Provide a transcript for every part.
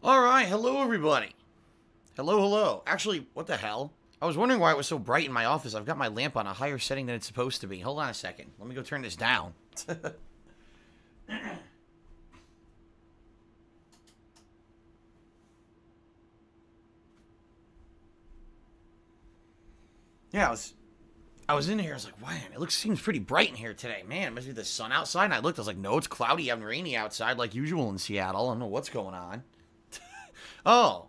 All right, hello everybody. Hello. Actually, what the hell? I was wondering why it was so bright in my office. I've got my lamp on a higher setting than it's supposed to be. Hold on a second. Let me go turn this down. Yeah, I was in here. I was like, man, seems pretty bright in here today. Man, it must be the sun outside. And I looked. I was like, no, it's cloudy and rainy outside like usual in Seattle. I don't know what's going on. Oh,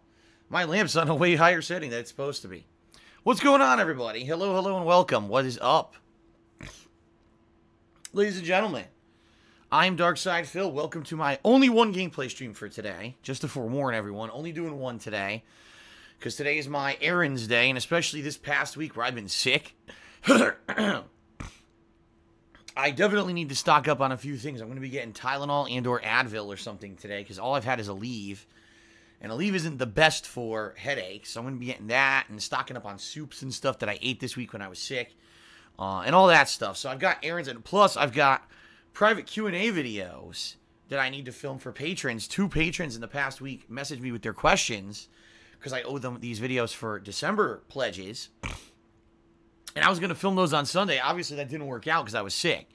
my lamp's on a way higher setting than it's supposed to be. What's going on, everybody? Hello, and welcome. What is up? Ladies and gentlemen, I'm Darkside Phil. Welcome to my only one gameplay stream for today. Just to forewarn everyone, only doing one today. Because today is my errands day, and especially this past week where I've been sick. I definitely need to stock up on a few things. I'm going to be getting Tylenol and or Advil or something today, because all I've had is Aleve. And Aleve isn't the best for headaches, so I'm going to be getting that and stocking up on soups and stuff that I ate this week when I was sick. And all that stuff. So I've got errands, and plus I've got private Q&A videos that I need to film for patrons. 2 patrons in the past week messaged me with their questions, because I owe them these videos for December pledges. And I was going to film those on Sunday. Obviously, that didn't work out because I was sick.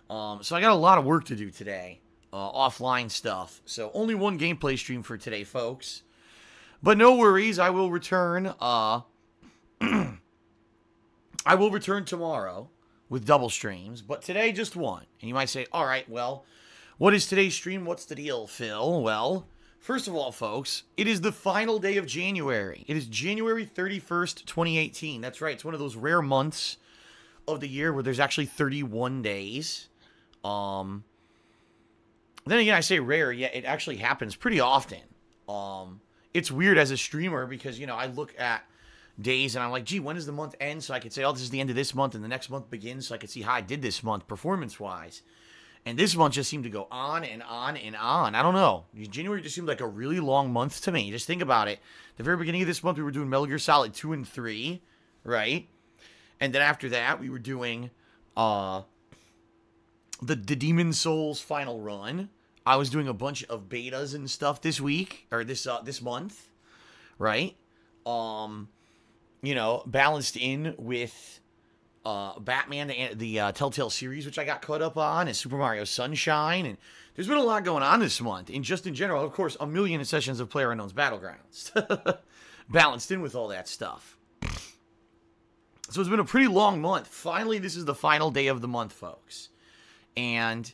So I got a lot of work to do today. Offline stuff. So only one gameplay stream for today, folks. But no worries. I will return. I will return tomorrow with double streams. But today, just one. And you might say, all right, well, what is today's stream? What's the deal, Phil? Well, first of all, folks, it is the final day of January. It is January 31st, 2018. That's right. It's one of those rare months of the year where there's actually 31 days. Then again, I say rare, yet it actually happens pretty often. It's weird as a streamer because, you know, I look at days and I'm like, gee, when does the month end? So I could say, oh, this is the end of this month and the next month begins, so I could see how I did this month performance-wise. And this month just seemed to go on and on and on. I don't know. January just seemed like a really long month to me. Just think about it. The very beginning of this month, we were doing Metal Gear Solid 2 and 3, right? And then after that, we were doing the Demon Souls final run. I was doing a bunch of betas and stuff this week, or this month, right? You know, balanced in with Batman, the Telltale series, which I got caught up on, and Super Mario Sunshine, and there's been a lot going on this month. And just in general, of course, a million sessions of PlayerUnknown's Battlegrounds, balanced in with all that stuff. So it's been a pretty long month. Finally, this is the final day of the month, folks. And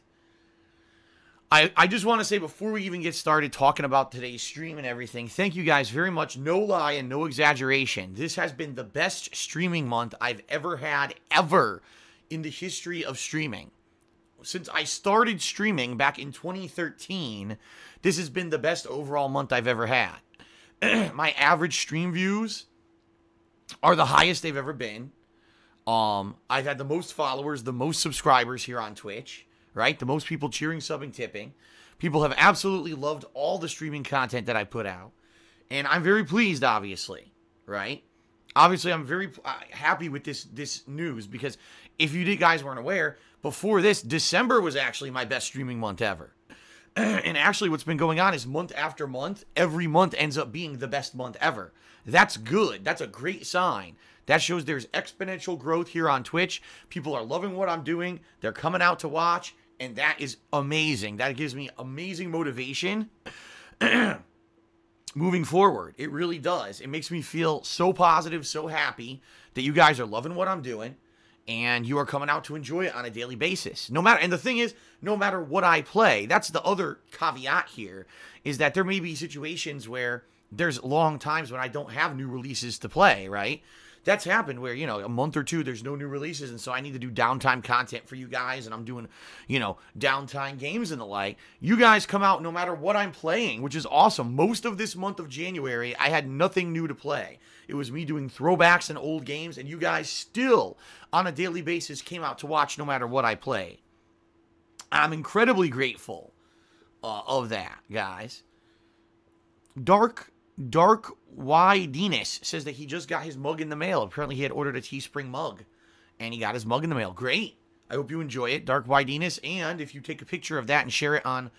I just want to say, before we even get started talking about today's stream and everything, thank you guys very much. No lie and no exaggeration. This has been the best streaming month I've ever had, ever, in the history of streaming. Since I started streaming back in 2013, this has been the best overall month I've ever had. My average stream views are the highest they've ever been. I've had the most followers, the most subscribers here on Twitch. Right? The most people cheering, subbing, tipping. People have absolutely loved all the streaming content that I put out. And I'm very pleased, obviously. Right? Obviously, I'm very happy with this news. Because if you guys weren't aware, before this, December was actually my best streaming month ever. And actually, what's been going on is month after month, every month ends up being the best month ever. That's good. That's a great sign. That shows there's exponential growth here on Twitch. People are loving what I'm doing. They're coming out to watch. And that is amazing. That gives me amazing motivation moving forward. It really does. It makes me feel so positive, so happy that you guys are loving what I'm doing. And you are coming out to enjoy it on a daily basis. And the thing is, no matter what I play, that's the other caveat here, is that there may be situations where there's long times when I don't have new releases to play, right? That's happened where, you know, a month or two, there's no new releases, and so I need to do downtime content for you guys, and I'm doing, you know, downtime games and the like. You guys come out no matter what I'm playing, which is awesome. Most of this month of January, I had nothing new to play. It was me doing throwbacks and old games, and you guys still, on a daily basis, came out to watch no matter what I play. I'm incredibly grateful of that, guys. Dark Ydinus says that he just got his mug in the mail. Apparently he had ordered a Teespring mug, and he got his mug in the mail. Great. I hope you enjoy it, Dark Ydinus. And if you take a picture of that and share it on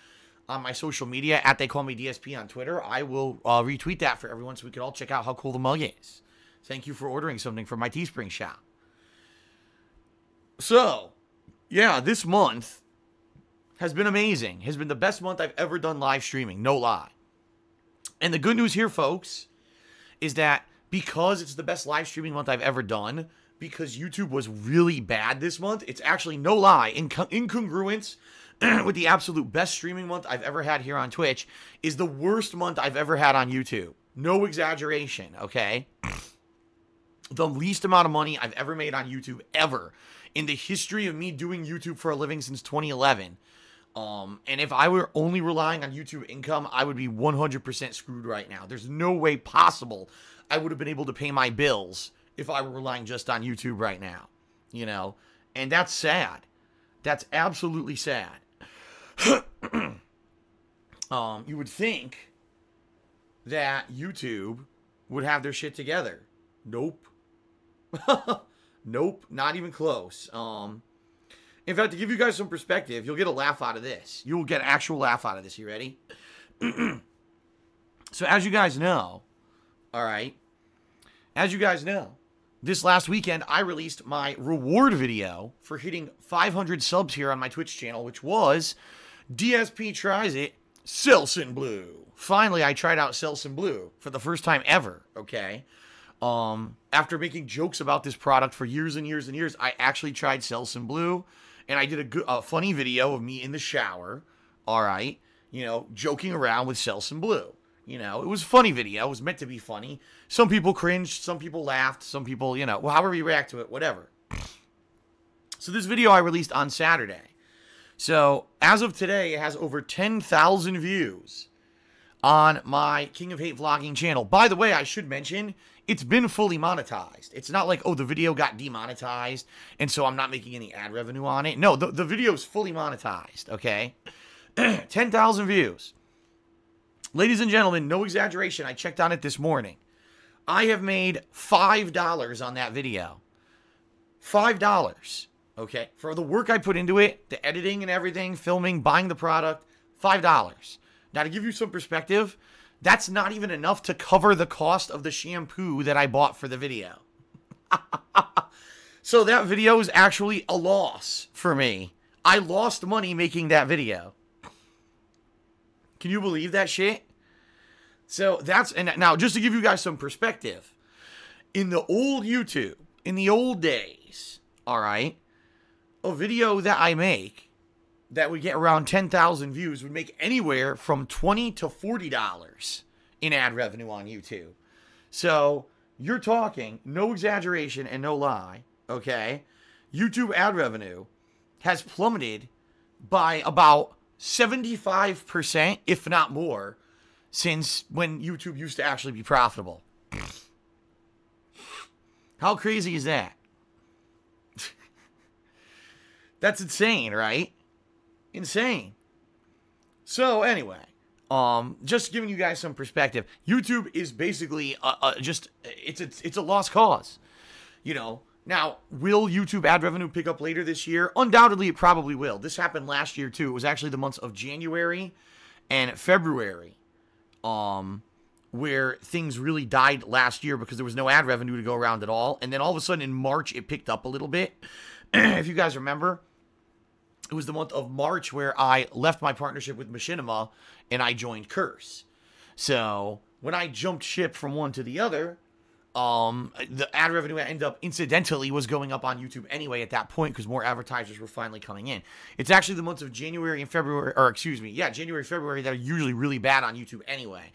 on my social media, at They Call Me DSP on Twitter, I will retweet that for everyone so we can all check out how cool the mug is. Thank you for ordering something from my Teespring shop. So, yeah, this month has been amazing. Has been the best month I've ever done live streaming, no lie. And the good news here, folks, is that because it's the best live streaming month I've ever done, because YouTube was really bad this month, it's actually, no lie, in congruence with the absolute best streaming month I've ever had here on Twitch, is the worst month I've ever had on YouTube. No exaggeration, okay? The least amount of money I've ever made on YouTube ever in the history of me doing YouTube for a living since 2011. And if I were only relying on YouTube income, I would be 100% screwed right now. There's no way possible I would have been able to pay my bills if I were relying just on YouTube right now, you know? And that's sad. That's absolutely sad. You would think that YouTube would have their shit together. Nope. Nope, not even close. In fact, to give you guys some perspective, you'll get a laugh out of this. You will get an actual laugh out of this. You ready? So as you guys know, all right, as you guys know, this last weekend, I released my reward video for hitting 500 subs here on my Twitch channel, which was DSP Tries It, Selsun Blue. Finally, I tried out Selsun Blue for the first time ever, okay? After making jokes about this product for years and years and years, I actually tried Selsun Blue, and I did a funny video of me in the shower, all right, you know, joking around with Selsun Blue. You know, it was a funny video. It was meant to be funny. Some people cringed, some people laughed, some people, you know, well, however you react to it, whatever. So this video I released on Saturday. So as of today, it has over 10,000 views on my King of Hate vlogging channel. By the way, I should mention, it's been fully monetized. It's not like, oh, the video got demonetized, and so I'm not making any ad revenue on it. No, the video is fully monetized, okay? 10,000 views. Ladies and gentlemen, no exaggeration, I checked on it this morning. I have made $5 on that video. $5, okay? For the work I put into it, the editing and everything, filming, buying the product, $5. Now, to give you some perspective, that's not even enough to cover the cost of the shampoo that I bought for the video. So that video is actually a loss for me. I lost money making that video. Can you believe that shit? So that's, and now just to give you guys some perspective, in the old YouTube, in the old days, all right, a video that I make that would get around 10,000 views would make anywhere from $20 to $40 in ad revenue on YouTube. So you're talking, no exaggeration and no lie, okay? YouTube ad revenue has plummeted by about 75%, if not more, since when YouTube used to actually be profitable. How crazy is that? That's insane, right? Insane. So anyway, just giving you guys some perspective. YouTube is basically it's a lost cause. You know, now, will YouTube ad revenue pick up later this year? Undoubtedly, it probably will. This happened last year, too. It was actually the months of January and February, where things really died last year because there was no ad revenue to go around at all. And then all of a sudden in March, it picked up a little bit. If you guys remember, it was the month of March where I left my partnership with Machinima and I joined Curse. So when I jumped ship from one to the other, the ad revenue ended up incidentally was going up on YouTube anyway at that point because more advertisers were finally coming in. It's actually the months of January and February, or excuse me, yeah, January, February that are usually really bad on YouTube anyway.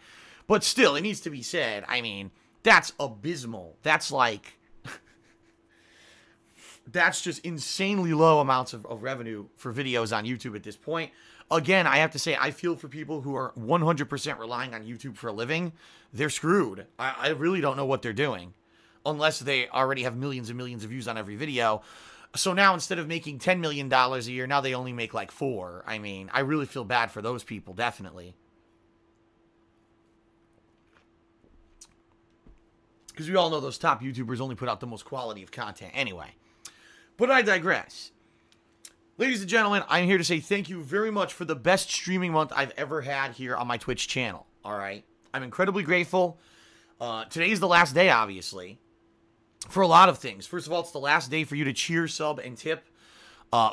But still, it needs to be said, I mean, that's abysmal. That's like, that's just insanely low amounts of revenue for videos on YouTube at this point. Again, I have to say, I feel for people who are 100% relying on YouTube for a living. They're screwed. I really don't know what they're doing. Unless they already have millions and millions of views on every video. So now, instead of making $10 million a year, now they only make like 4. I mean, I really feel bad for those people, definitely. Because we all know those top YouTubers only put out the most quality of content anyway. But I digress. Ladies and gentlemen, I'm here to say thank you very much for the best streaming month I've ever had here on my Twitch channel. All right. I'm incredibly grateful. Today is the last day, obviously, for a lot of things. First of all, it's the last day for you to cheer, sub, and tip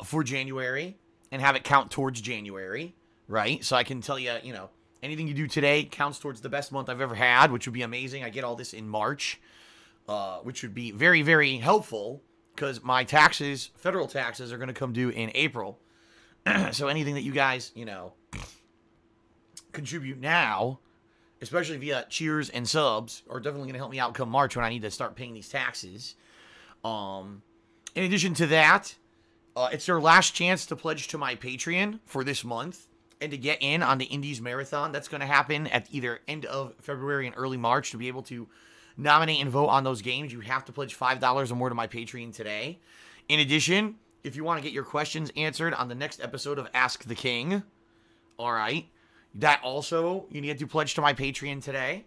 for January and have it count towards January, right? So I can tell you, you know, anything you do today counts towards the best month I've ever had, which would be amazing. I get all this in March, which would be very, very helpful because my taxes, federal taxes, are going to come due in April. So anything that you guys, you know, contribute now, especially via cheers and subs, are definitely going to help me out come March when I need to start paying these taxes. In addition to that, it's their last chance to pledge to my Patreon for this month and to get in on the Indies Marathon. That's going to happen at either end of February and early March. To be able to nominate and vote on those games, you have to pledge $5 or more to my Patreon today. In addition, if you want to get your questions answered on the next episode of Ask the King, all right, that also, you need to pledge to my Patreon today.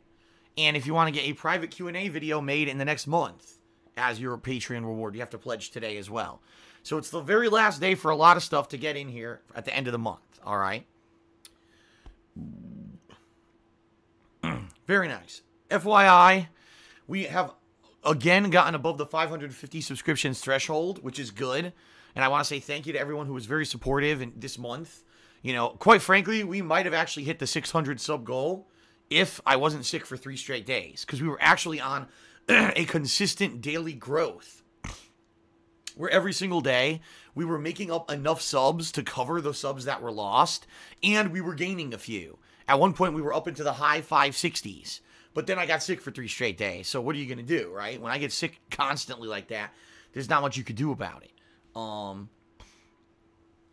And if you want to get a private Q&A video made in the next month as your Patreon reward, you have to pledge today as well. So it's the very last day for a lot of stuff to get in here at the end of the month, all right? Very nice. FYI, we have again gotten above the 550 subscriptions threshold, which is good. And I want to say thank you to everyone who was very supportive in this month. You know, quite frankly, we might have actually hit the 600 sub goal if I wasn't sick for 3 straight days. Because we were actually on a consistent daily growth. Where every single day, we were making up enough subs to cover the subs that were lost. And we were gaining a few. At one point, we were up into the high 560s. But then I got sick for 3 straight days. So what are you going to do, right? When I get sick constantly like that, there's not much you could do about it.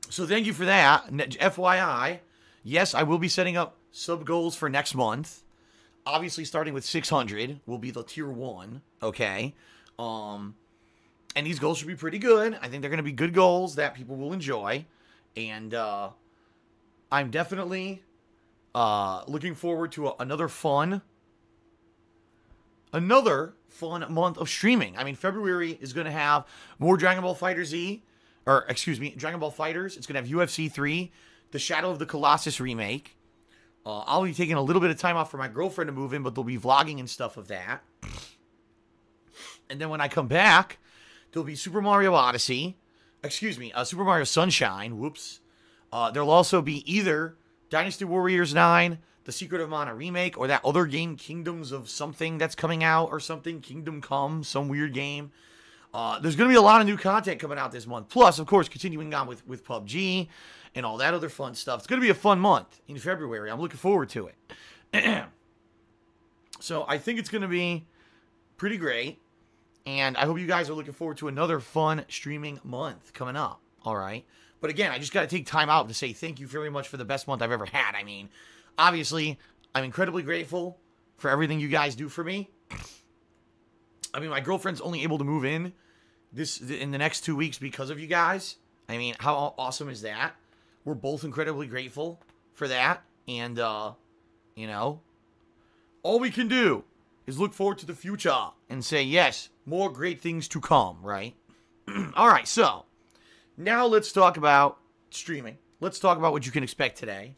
So thank you for that. FYI, yes, I will be setting up sub goals for next month. Obviously, starting with 600 will be the tier 1, okay? And these goals should be pretty good. I think they're going to be good goals that people will enjoy. And I'm definitely looking forward to another fun month of streaming. I mean, February is going to have more Dragon Ball FighterZ. Or, excuse me, Dragon Ball FighterZ. It's going to have UFC 3, the Shadow of the Colossus remake. I'll be taking a little bit of time off for my girlfriend to move in, but they'll be vlogging and stuff of that. And then when I come back, there'll be Super Mario Odyssey. Excuse me, Super Mario Sunshine. Whoops. There'll also be either Dynasty Warriors 9, the Secret of Mana remake, or that other game, Kingdoms of something that's coming out or something. Kingdom Come, some weird game. There's going to be a lot of new content coming out this month. Plus, of course, continuing on with PUBG and all that other fun stuff. It's going to be a fun month in February. I'm looking forward to it. So I think it's going to be pretty great. And I hope you guys are looking forward to another fun streaming month coming up. All right. But again, I just got to take time out to say thank you very much for the best month I've ever had. I mean, obviously, I'm incredibly grateful for everything you guys do for me. I mean, my girlfriend's only able to move in in the next 2 weeks because of you guys. I mean, how awesome is that? We're both incredibly grateful for that. And, you know, all we can do is look forward to the future and say, yes, more great things to come, right? All right, so now let's talk about streaming. Let's talk about what you can expect today.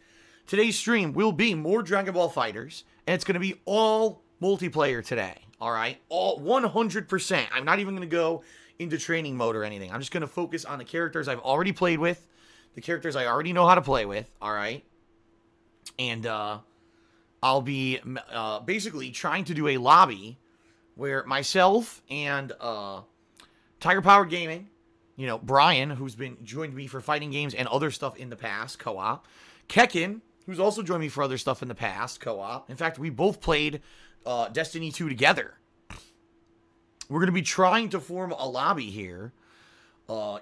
Today's stream will be more Dragon Ball FighterZ, and it's going to be all multiplayer today. All right, all 100%. I'm not even going to go into training mode or anything. I'm just going to focus on the characters I've already played with, the characters I already know how to play with, all right? And I'll be basically trying to do a lobby where myself and Tiger Power Gaming, you know, Brian, who's been joined me for fighting games and other stuff in the past, co-op, Kekin, who's also joined me for other stuff in the past, co-op. In fact, we both played Destiny 2 together. We're going to be trying to form a lobby here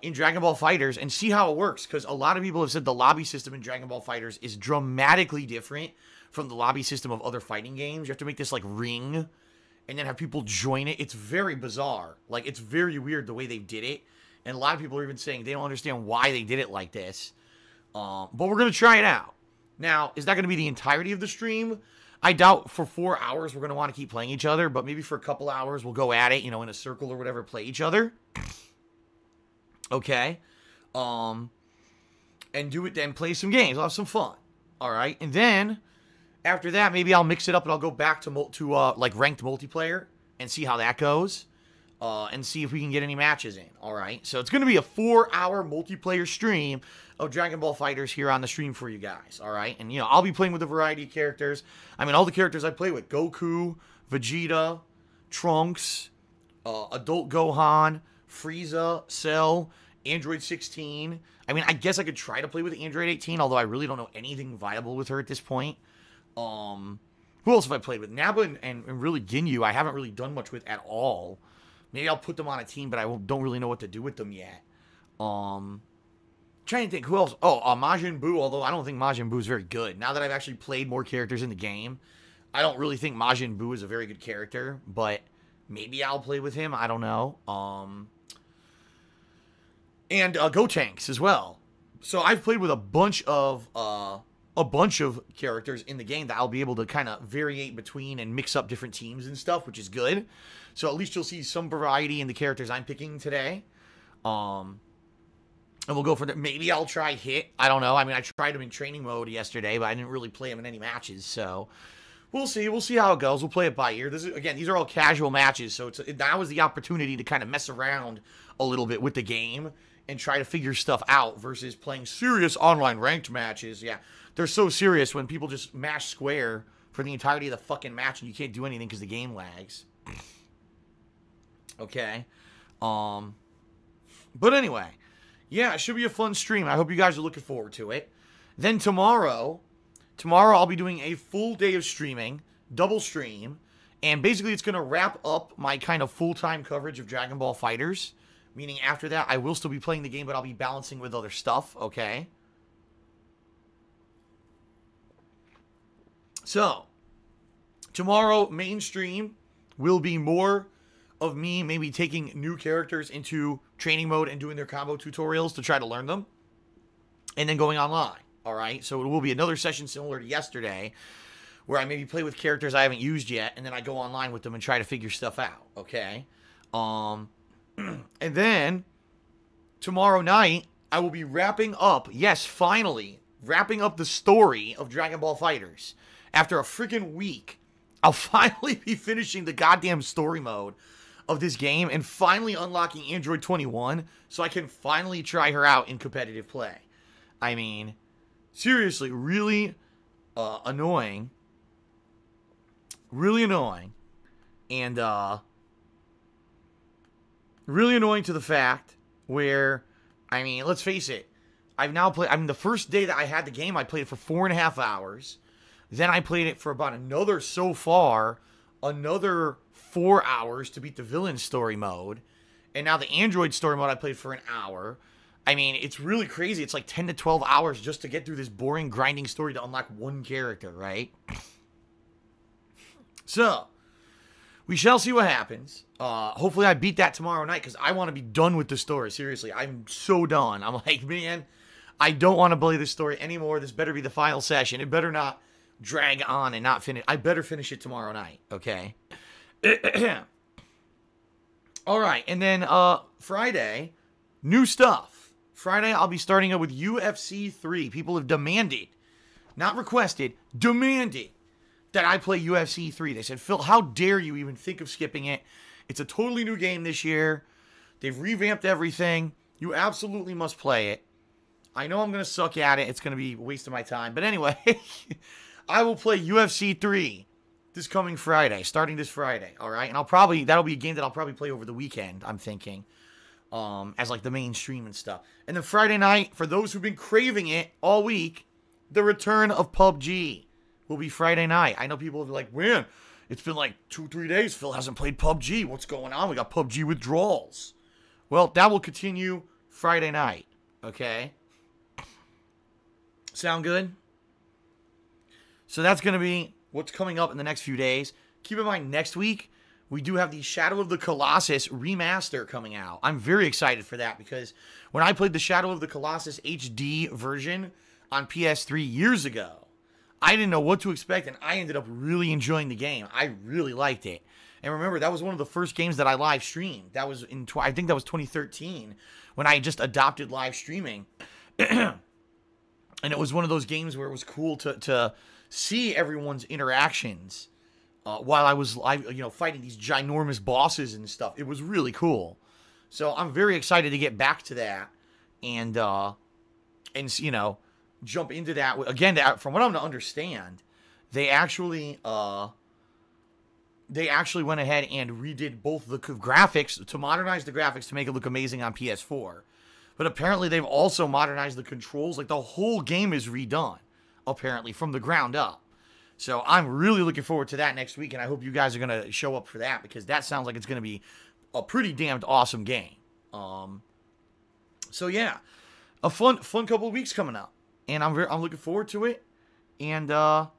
in Dragon Ball FighterZ and see how it works, because a lot of people have said the lobby system in Dragon Ball FighterZ is dramatically different from the lobby system of other fighting games. You have to make this like ring and then have people join it. It's very bizarre. Like, it's very weird the way they did it. And a lot of people are even saying they don't understand why they did it like this. But we're going to try it out. Now, is that going to be the entirety of the stream? I doubt for 4 hours we're going to want to keep playing each other, but maybe for a couple hours we'll go at it, you know, in a circle or whatever, play each other. Okay. and do it then, play some games. I'll have some fun. All right. And then after that, maybe I'll mix it up and I'll go back to like ranked multiplayer and see how that goes. And see if we can get any matches in. All right. So it's going to be a 4-hour multiplayer stream of Dragon Ball FighterZ here on the stream for you guys. All right. And, you know, I'll be playing with a variety of characters. I mean, all the characters I play with: Goku, Vegeta, Trunks, Adult Gohan, Frieza, Cell, Android 16. I mean, I guess I could try to play with Android 18, although I really don't know anything viable with her at this point. Who else have I played with? Nappa and really Ginyu, I haven't really done much with at all. Maybe I'll put them on a team, but I don't really know what to do with them yet. Trying to think, who else? Oh, Majin Buu, although I don't think Majin Buu is very good. Now that I've actually played more characters in the game, I don't really think Majin Buu is a very good character, but maybe I'll play with him. I don't know. And Gotenks as well. So I've played with a bunch of characters in the game that I'll be able to kind of variate between and mix up different teams and stuff, which is good. So at least you'll see some variety in the characters I'm picking today. And we'll go for that. Maybe I'll try Hit. I don't know. I mean, I tried him in training mode yesterday, but I didn't really play him in any matches. So we'll see. We'll see how it goes. We'll play it by ear. Again, these are all casual matches. So that was the opportunity to kind of mess around a little bit with the game and try to figure stuff out versus playing serious online ranked matches. Yeah, they're so serious when people just mash square for the entirety of the fucking match and you can't do anything because the game lags. Okay. But anyway, yeah, it should be a fun stream. I hope you guys are looking forward to it. Then tomorrow I'll be doing a full day of streaming, double stream, and basically it's going to wrap up my kind of full-time coverage of Dragon Ball FighterZ. Meaning after that, I will still be playing the game, but I'll be balancing with other stuff, okay? So, tomorrow, mainstream will be more of me maybe taking new characters into training mode and doing their combo tutorials to try to learn them. And then going online, alright? So it will be another session similar to yesterday, where I maybe play with characters I haven't used yet, and then I go online with them and try to figure stuff out, okay? And then, tomorrow night, I will be wrapping up, yes, finally, wrapping up the story of Dragon Ball FighterZ. After a freaking week, I'll finally be finishing the goddamn story mode of this game and finally unlocking Android 21 so I can finally try her out in competitive play. I mean, seriously, really annoying. Really annoying. And, really annoying to the fact where, I mean, let's face it, I've now played, I mean, the first day that I had the game, I played it for 4.5 hours. Then I played it for about another 4 hours to beat the villain story mode. And now the Android story mode I played for an hour. I mean, it's really crazy. It's like 10 to 12 hours just to get through this boring grinding story to unlock one character, right? So, we shall see what happens. Hopefully I beat that tomorrow night because I want to be done with the story. Seriously, I'm so done. I'm like, man, I don't want to play this story anymore. This better be the final session. It better not drag on and not finish. I better finish it tomorrow night, okay? All right, and then Friday, new stuff. Friday, I'll be starting up with UFC 3. People have demanded, not requested, demanded that I play UFC 3. They said, Phil, how dare you even think of skipping it? It's a totally new game this year. They've revamped everything. You absolutely must play it. I know I'm going to suck at it. It's going to be a waste of my time. But anyway, I will play UFC 3 this coming Friday, starting this Friday, all right? And that'll be a game that I'll probably play over the weekend, I'm thinking, as like the mainstream and stuff. And then Friday night, for those who've been craving it all week, the return of PUBG will be Friday night. I know people will be like, man, it's been like 2-3 days. Phil hasn't played PUBG. What's going on? We got PUBG withdrawals. Well, that will continue Friday night, okay? Sound good? So that's going to be what's coming up in the next few days. Keep in mind, next week, we do have the Shadow of the Colossus remaster coming out. I'm very excited for that because when I played the Shadow of the Colossus HD version on PS3 years ago, I didn't know what to expect, and I ended up really enjoying the game. I really liked it. And remember, that was one of the first games that I live streamed. That was I think that was 2013 when I just adopted live streaming. And it was one of those games where it was cool to see everyone's interactions while I was fighting these ginormous bosses and stuff. It was really cool. So I'm very excited to get back to that and jump into that again. From what I'm to understand, they actually went ahead and redid both the graphics to modernize the graphics to make it look amazing on PS4. But apparently they've also modernized the controls. Like the whole game is redone, apparently, from the ground up. So I'm really looking forward to that next week, and I hope you guys are going to show up for that because that sounds like it's going to be a pretty damned awesome game. So yeah, a fun couple of weeks coming up, and I'm looking forward to it. And I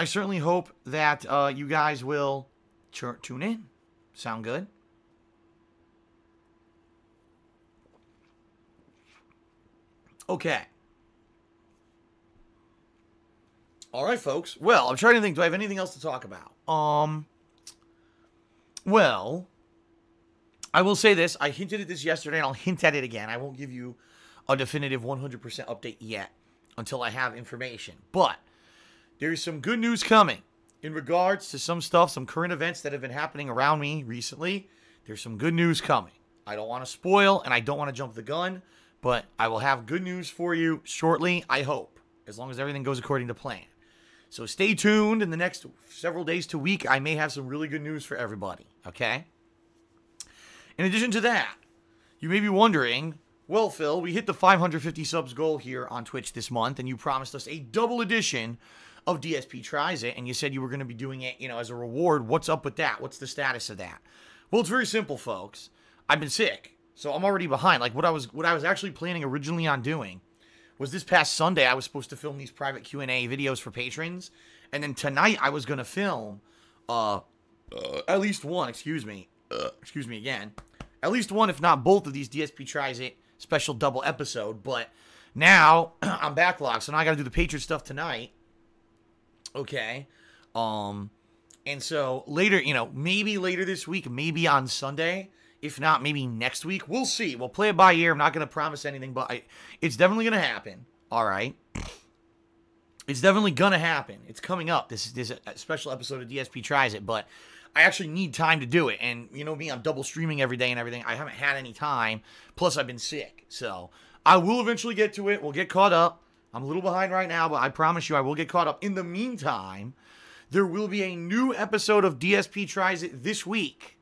certainly hope that you guys will tune in. Sound good? Okay. All right, folks. Well, I'm trying to think. Do I have anything else to talk about? Well, I will say this. I hinted at this yesterday, and I'll hint at it again. I won't give you a definitive 100% update yet until I have information. But there's some good news coming in regards to some stuff, some current events that have been happening around me recently. There's some good news coming. I don't want to spoil, and I don't want to jump the gun, but I will have good news for you shortly, I hope, as long as everything goes according to plan. So stay tuned. In the next several days to week, I may have some really good news for everybody, okay? In addition to that, you may be wondering, well, Phil, we hit the 550 subs goal here on Twitch this month, and you promised us a double edition of DSP Tries It, and you said you were going to be doing it, as a reward. What's up with that? What's the status of that? Well, it's very simple, folks. I've been sick, so I'm already behind. Like, what I was actually planning originally on doing was this past Sunday, I was supposed to film these private Q&A videos for patrons, and then tonight I was going to film at least one, excuse me again, at least one, if not both of these DSP Tries It special double episode, but now I'm backlogged, so now I got to do the Patreon stuff tonight, okay, and so later, maybe later this week, maybe on Sunday, if not, maybe next week. We'll see. We'll play it by ear. I'm not going to promise anything, but it's definitely going to happen. All right? It's definitely going to happen. It's coming up. This is a special episode of DSP Tries It, but I actually need time to do it. And you know me, I'm double streaming every day and everything. I haven't had any time. Plus, I've been sick. So I will eventually get to it. We'll get caught up. I'm a little behind right now, but I promise you I will get caught up. In the meantime, there will be a new episode of DSP Tries It this week.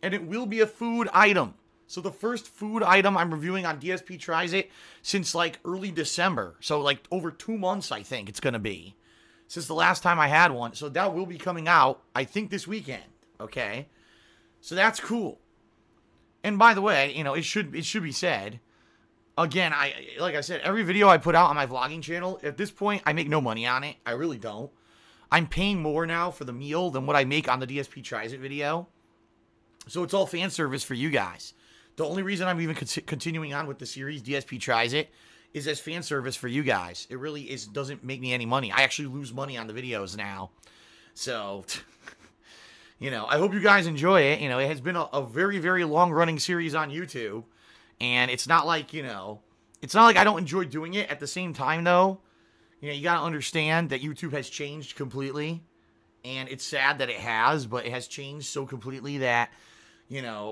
And it will be a food item. So the first food item I'm reviewing on DSP Tries It since like early December. So like over 2 months, I think it's going to be. Since the last time I had one. So that will be coming out, I think, this weekend. Okay? So that's cool. And by the way, it should be said. Again, like I said, every video I put out on my vlogging channel, at this point, I make no money on it. I really don't. I'm paying more now for the meal than what I make on the DSP Tries It video. So it's all fan service for you guys. The only reason I'm even continuing on with the series, DSP Tries It, is as fan service for you guys. It really doesn't make me any money. I actually lose money on the videos now. So, I hope you guys enjoy it. It has been a very, very long-running series on YouTube. And it's not like, it's not like I don't enjoy doing it. At the same time, though, you got to understand that YouTube has changed completely. And it's sad that it has, but it has changed so completely that,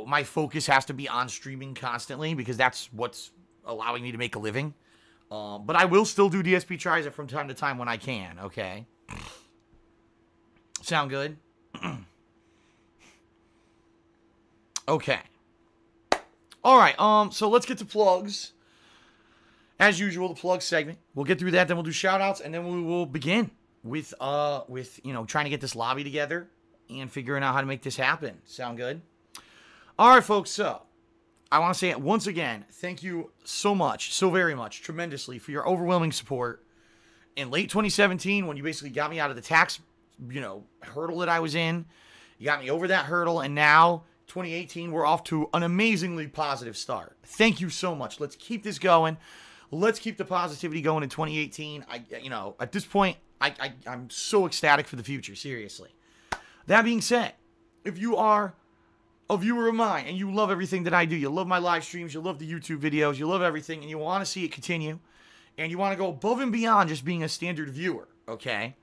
my focus has to be on streaming constantly because that's what's allowing me to make a living. But I will still do DSP Tries It from time to time when I can, okay? Sound good? Okay. All right, so let's get to plugs. As usual, the plug segment. We'll get through that, then we'll do shout-outs, and then we will begin with trying to get this lobby together and figuring out how to make this happen. Sound good? All right, folks, so I want to say it once again, thank you so much, so very much, tremendously for your overwhelming support. In late 2017, when you basically got me out of the tax, hurdle that I was in, you got me over that hurdle, and now, 2018, we're off to an amazingly positive start. Thank you so much. Let's keep this going. Let's keep the positivity going in 2018. At this point, I'm so ecstatic for the future, seriously. That being said, if you are a viewer of mine and you love everything that I do, you love my live streams, you love the YouTube videos, you love everything, and you want to see it continue, and you want to go above and beyond just being a standard viewer, okay,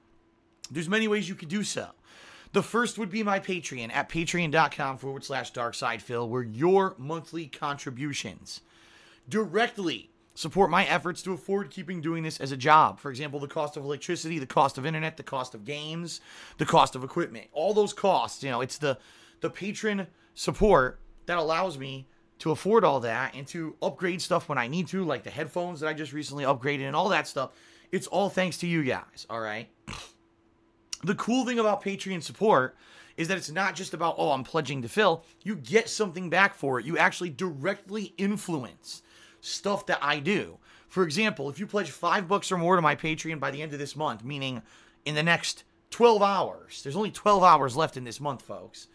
there's many ways you could do so. The first would be my Patreon at patreon.com/darksidefil, where your monthly contributions directly support my efforts to afford keeping doing this as a job. For example, the cost of electricity, the cost of internet, the cost of games, the cost of equipment. All those costs, it's the patron support that allows me to afford all that and to upgrade stuff when I need to, like the headphones that I just recently upgraded and all that stuff. It's all thanks to you guys, all right? The cool thing about Patreon support is that it's not just about, I'm pledging to Phil. You get something back for it. You actually directly influence stuff that I do. For example, if you pledge $5 or more to my Patreon by the end of this month, meaning in the next 12 hours, there's only 12 hours left in this month, folks,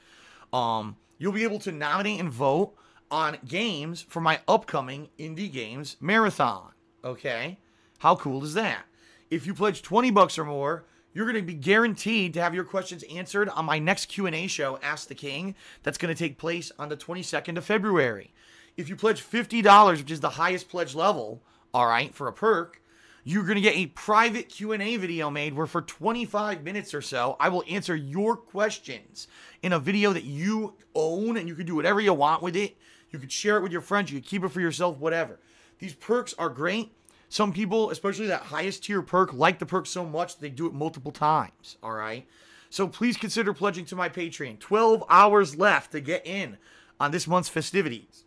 you'll be able to nominate and vote on games for my upcoming Indie Games Marathon. Okay? How cool is that? If you pledge $20 or more, you're going to be guaranteed to have your questions answered on my next Q&A show, Ask the King. That's going to take place on the 22nd of February. If you pledge $50, which is the highest pledge level, all right, for a perk, you're going to get a private Q&A video made where for 25 minutes or so, I will answer your questions in a video that you own, and you can do whatever you want with it. You could share it with your friends. You could keep it for yourself, whatever. These perks are great. Some people, especially that highest tier perk, like the perk so much that they do it multiple times, all right? So please consider pledging to my Patreon. 12 hours left to get in on this month's festivities,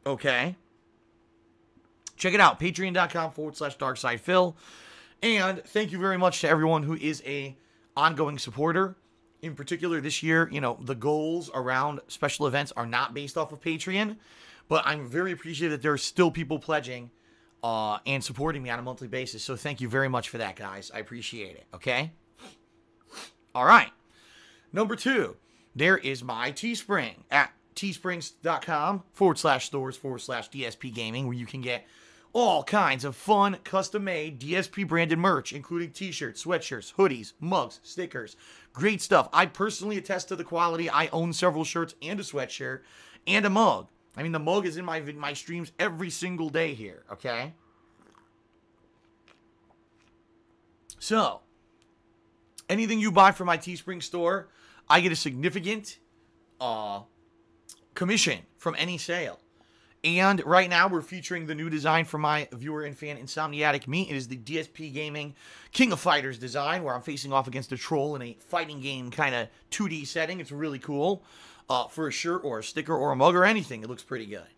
okay? Check it out, patreon.com/darksidefil. And thank you very much to everyone who is a ongoing supporter. In particular, this year, the goals around special events are not based off of Patreon, but I'm very appreciative that there are still people pledging and supporting me on a monthly basis. So thank you very much for that, guys. I appreciate it, okay? All right. Number 2, there is my Teespring at teesprings.com/stores/DSPGaming, where you can get all kinds of fun, custom-made DSP-branded merch, including t-shirts, sweatshirts, hoodies, mugs, stickers. Great stuff. I personally attest to the quality. I own several shirts and a sweatshirt and a mug. I mean, the mug is in my streams every single day here, okay? So, anything you buy from my Teespring store, I get a significant commission from any sale. And right now, we're featuring the new design from my viewer and fan, Insomniatic Me. It is the DSPGaming King of Fighters design, where I'm facing off against a troll in a fighting game kind of 2D setting. It's really cool. For a shirt or a sticker or a mug or anything, it looks pretty good.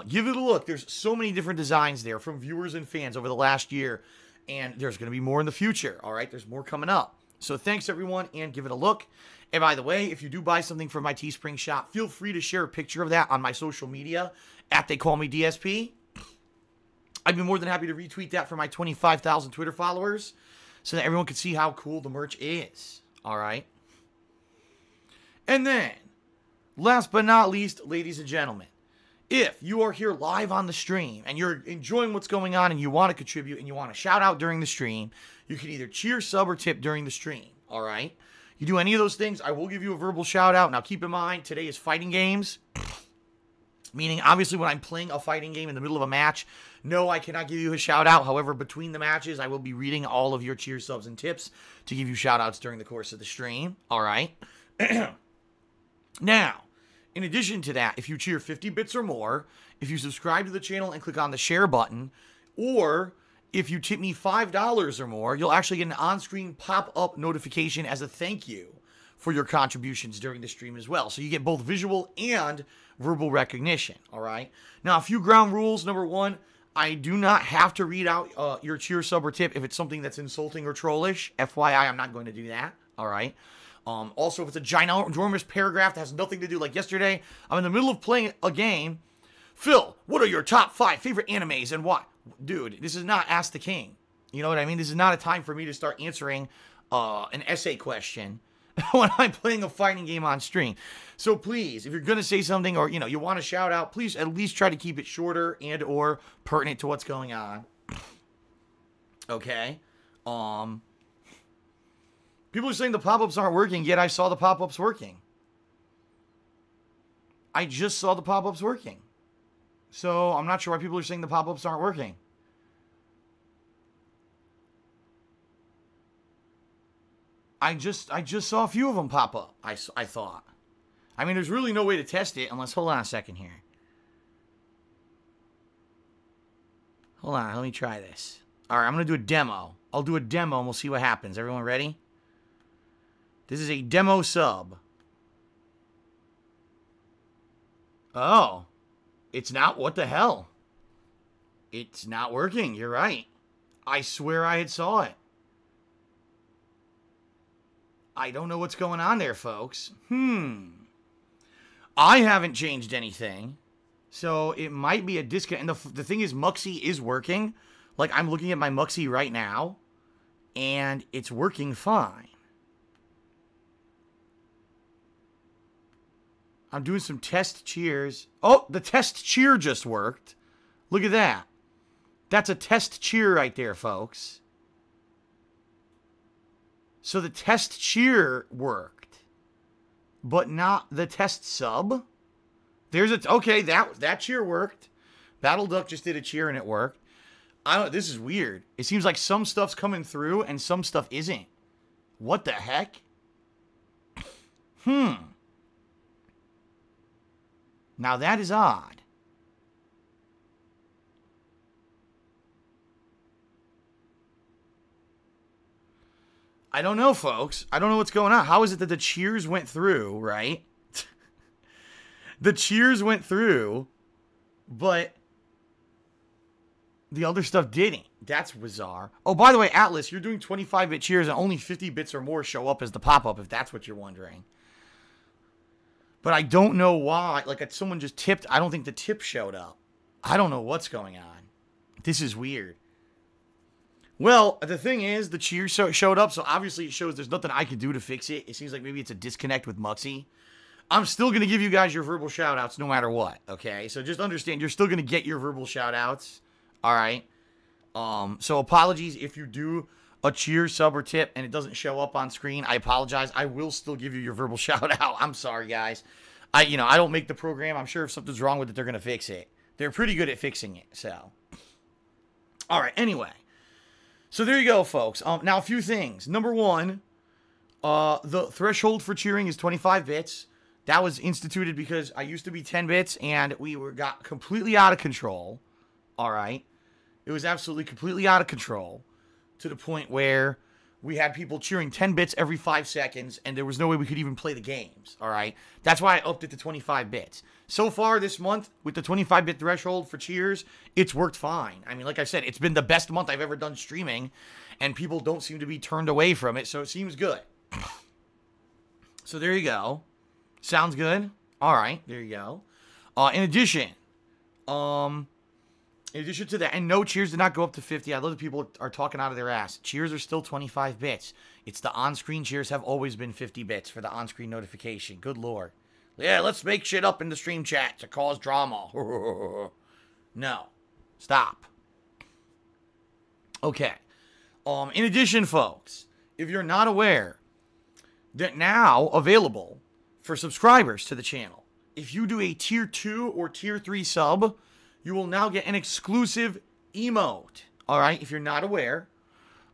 Give it a look. There's so many different designs there from viewers and fans over the last year, and there's going to be more in the future, all right? There's more coming up. So thanks, everyone, and give it a look. And by the way, if you do buy something from my Teespring shop, feel free to share a picture of that on my social media at They Call Me DSP. I'd be more than happy to retweet that for my 25,000 Twitter followers so that everyone can see how cool the merch is, all right? And then, last but not least, ladies and gentlemen, if you are here live on the stream and you're enjoying what's going on and you want to contribute and you want to shout out during the stream, you can either cheer, sub, or tip during the stream, all right? You do any of those things, I will give you a verbal shout out. Now, keep in mind, today is fighting games, meaning, obviously, when I'm playing a fighting game in the middle of a match, no, I cannot give you a shout out. However, between the matches, I will be reading all of your cheer, subs, and tips to give you shout outs during the course of the stream, all right? Now, in addition to that, if you cheer 50 bits or more, if you subscribe to the channel and click on the share button, or if you tip me $5 or more, you'll actually get an on-screen pop-up notification as a thank you for your contributions during the stream as well. So you get both visual and verbal recognition, all right? Now, a few ground rules. Number 1, I do not have to read out your cheer, sub, or tip if it's something that's insulting or trollish. FYI, I'm not going to do that, all right? Also, if it's a ginormous paragraph that has nothing to do, like yesterday, I'm in the middle of playing a game. Phil, what are your top 5 favorite animes and why? Dude, this is not Ask the King. You know what I mean? This is not a time for me to start answering an essay question when I'm playing a fighting game on stream. So please, if you're going to say something or, you want to shout out, please at least try to keep it shorter and or pertinent to what's going on. Okay? People are saying the pop-ups aren't working, yet I saw the pop-ups working. I just saw the pop-ups working. So I'm not sure why people are saying the pop-ups aren't working. I just saw a few of them pop up. I thought. I mean, there's really no way to test it unless... Hold on a second here. Hold on, let me try this. All right, I'm going to do a demo. I'll do a demo and we'll see what happens. Everyone ready? This is a demo sub. Oh. It's not... What the hell? It's not working. You're right. I swear I had saw it. I don't know what's going on there, folks. I haven't changed anything. So it might be a disconnect. And the thing is, Muxy is working. Like, I'm looking at my Muxy right now. And it's working fine. I'm doing some test cheers. Oh, the test cheer just worked. Look at that. That's a test cheer right there, folks. So the test cheer worked. But not the test sub. There's a... Okay, that cheer worked. Battle Duck just did a cheer and it worked. This is weird. It seems like some stuff's coming through and some stuff isn't. What the heck? Now that is odd. I don't know, folks. I don't know what's going on. How is it that the cheers went through, right? The cheers went through, but the other stuff didn't. That's bizarre. Oh, by the way, Atlas, you're doing 25-bit cheers and only 50 bits or more show up as the pop-up, if that's what you're wondering. But I don't know why. Like, someone just tipped. I don't think the tip showed up. I don't know what's going on. This is weird. Well, the thing is, the cheers showed up, so obviously it shows there's nothing I can do to fix it. It seems like maybe it's a disconnect with Muxy. I'm still going to give you guys your verbal shout-outs no matter what, okay? So just understand, you're still going to get your verbal shout-outs, all right? So apologies if you do a cheer, sub, or tip, and it doesn't show up on screen. I apologize. I will still give you your verbal shout-out. I'm sorry, guys. I don't make the program. I'm sure if something's wrong with it, they're going to fix it. They're pretty good at fixing it, so. All right, anyway. So there you go, folks. Now, a few things. Number one, the threshold for cheering is 25 bits. That was instituted because I used to be 10 bits, and we got completely out of control. All right? It was absolutely completely out of control to the point where we had people cheering 10 bits every 5 seconds, and there was no way we could even play the games. All right? That's why I upped it to 25 bits. So far this month, with the 25-bit threshold for cheers, it's worked fine. I mean, like I said, it's been the best month I've ever done streaming, and people don't seem to be turned away from it, so it seems good. So there you go. Sounds good? All right, there you go. In addition to that, and no, cheers did not go up to 50. I love that people are talking out of their ass. Cheers are still 25 bits. It's the on-screen cheers have always been 50 bits for the on-screen notification. Good lord. Yeah, let's make shit up in the stream chat to cause drama. No. Stop. Okay. In addition, folks, if you're not aware, that now available for subscribers to the channel, if you do a tier 2 or tier 3 sub, you will now get an exclusive emote. All right, if you're not aware,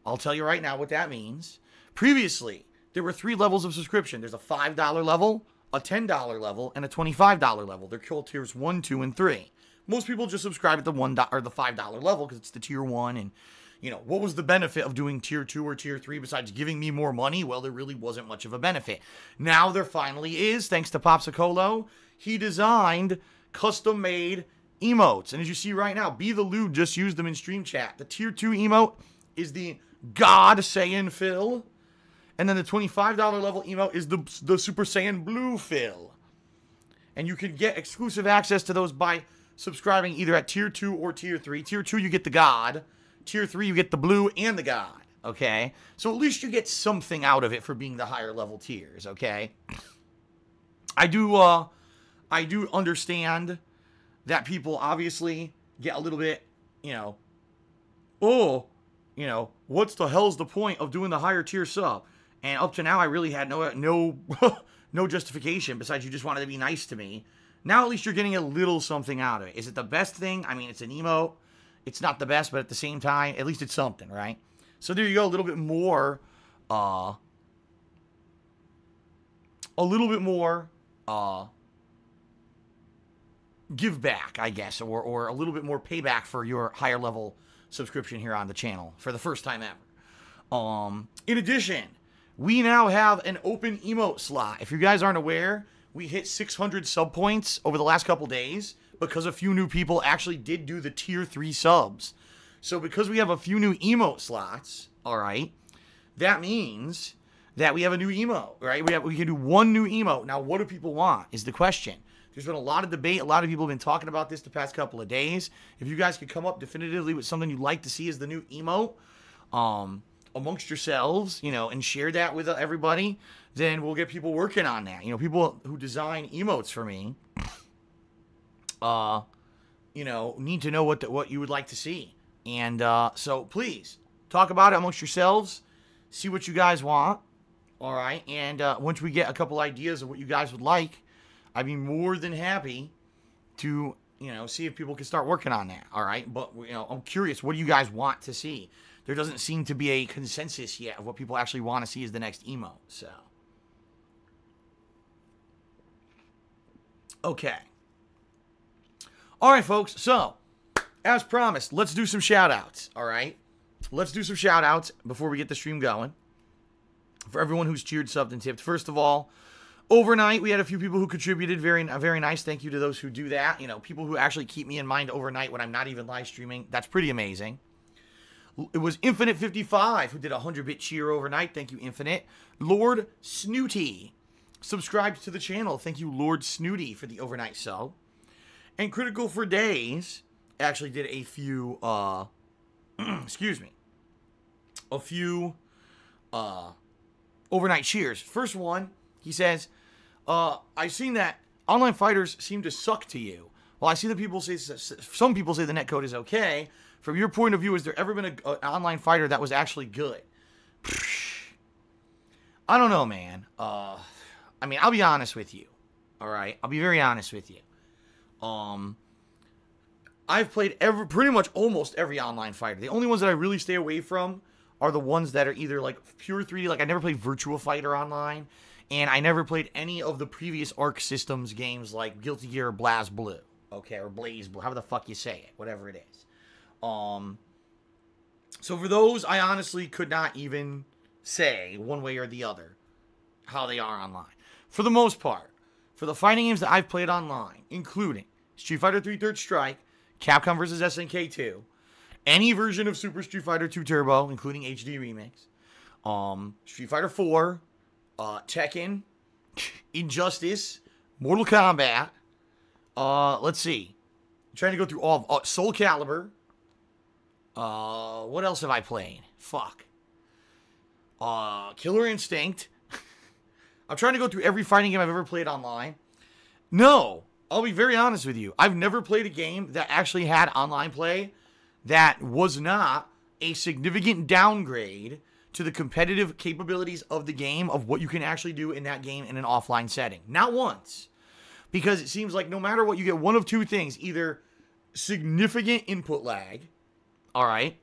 I'll tell you right now what that means. Previously, there were 3 levels of subscription. There's a $5 level, a $10 level, and a $25 level. They're called tiers 1, 2, and 3. Most people just subscribe at the $1 or the $5 level because it's the tier 1. And, you know, what was the benefit of doing tier 2 or tier 3 besides giving me more money? Well, there really wasn't much of a benefit. Now there finally is, thanks to Popsicolo. He designed custom-made emotes. And as you see right now, Be the Lube just used them in stream chat. The tier 2 emote is the God Saiyan Phil. And then the $25 level emote is the Super Saiyan Blue Phil. And you can get exclusive access to those by subscribing either at tier 2 or tier 3. Tier 2, you get the God. Tier 3, you get the Blue and the God. Okay? So at least you get something out of it for being the higher level tiers. Okay? I do understand that people obviously get a little bit, what's the hell's the point of doing the higher tier sub? And up to now, I really had no justification besides you just wanted to be nice to me. Now at least you're getting a little something out of it. Is it the best thing? I mean, it's an emote. It's not the best, but at the same time, at least it's something, right? So there you go, a little bit more a little bit more give back, I guess, or a little bit more payback for your higher level subscription here on the channel for the first time ever. In addition, we now have an open emote slot. If you guys aren't aware, we hit 600 sub points over the last couple days because a few new people actually did do the tier 3 subs. So because we have a few new emote slots, all right, that means that we have a new emote, right? We can do one new emote. Now, what do people want is the question. There's been a lot of debate. A lot of people have been talking about this the past couple of days. If you guys could come up definitively with something you'd like to see as the new emote amongst yourselves, you know, and share that with everybody, then we'll get people working on that. You know, people who design emotes for me, you know, need to know what you would like to see. And so please talk about it amongst yourselves. See what you guys want. All right. And once we get a couple ideas of what you guys would like, I'd be more than happy to, you know, see if people can start working on that. All right. But, you know, I'm curious. What do you guys want to see? There doesn't seem to be a consensus yet of what people actually want to see as the next emote. So, okay. All right, folks. So, as promised, let's do some shout-outs. All right. Let's do some shout-outs before we get the stream going. For everyone who's cheered, subbed, and tipped. First of all, overnight, we had a few people who contributed. Very nice. Thank you to those who do that. You know, people who actually keep me in mind overnight when I'm not even live streaming. That's pretty amazing. It was Infinite55 who did a 100-bit cheer overnight. Thank you, Infinite. Lord Snooty subscribed to the channel. Thank you, Lord Snooty, for the overnight sub. And Critical for Days actually did a few, excuse me, a few overnight cheers. First one, he says, I've seen that online fighters seem to suck to you. Well, I see that people say, some people say the netcode is okay. From your point of view, has there ever been an online fighter that was actually good? I don't know, man. I mean, I'll be honest with you. All right? I'll be very honest with you. I've played pretty much almost every online fighter. The only ones that I really stay away from are the ones that are either like pure 3D. Like I never played Virtua Fighter online. And I never played any of the previous Arc Systems games like Guilty Gear or BlazBlue. Okay, or Blaze Blue. However the fuck you say it. Whatever it is. So for those, I honestly could not even say one way or the other how they are online. For the most part, for the fighting games that I've played online, including Street Fighter 3 Third Strike, Capcom vs. SNK 2, any version of Super Street Fighter 2 Turbo, including HD Remix, Street Fighter 4, Tekken, Injustice, Mortal Kombat, let's see. I'm trying to go through all of Soul Calibur. What else have I played? Fuck. Killer Instinct. I'm trying to go through every fighting game I've ever played online. No, I'll be very honest with you. I've never played a game that actually had online play that was not a significant downgrade to the competitive capabilities of the game, of what you can actually do in that game in an offline setting. Not once. Because it seems like no matter what, you get one of two things. Either significant input lag, all right?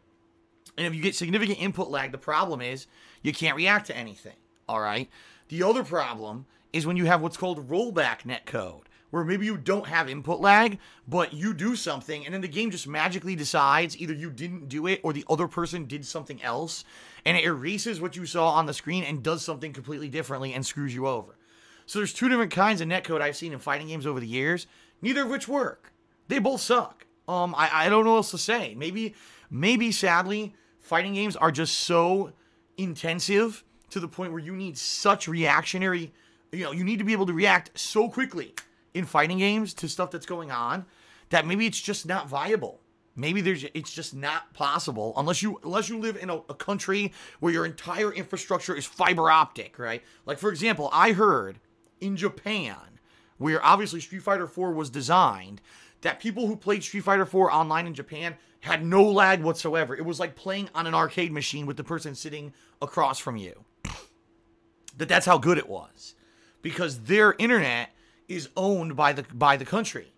And if you get significant input lag, the problem is you can't react to anything, all right? The other problem is when you have what's called rollback netcode, where maybe you don't have input lag, but you do something, and then the game just magically decides either you didn't do it or the other person did something else, and it erases what you saw on the screen and does something completely differently and screws you over. So there's two different kinds of netcode I've seen in fighting games over the years, neither of which work. They both suck. I don't know what else to say. Maybe sadly, fighting games are just so intensive to the point where you need such reactionary, you need to be able to react so quickly in fighting games to stuff that's going on that maybe it's just not viable. Maybe it's just not possible unless you live in a country where your entire infrastructure is fiber optic, right? Like, for example, I heard in Japan, where obviously Street Fighter 4 was designed, that people who played Street Fighter 4 online in Japan had no lag whatsoever. It was like playing on an arcade machine with the person sitting across from you. That's how good it was. Because their internet is owned by the country.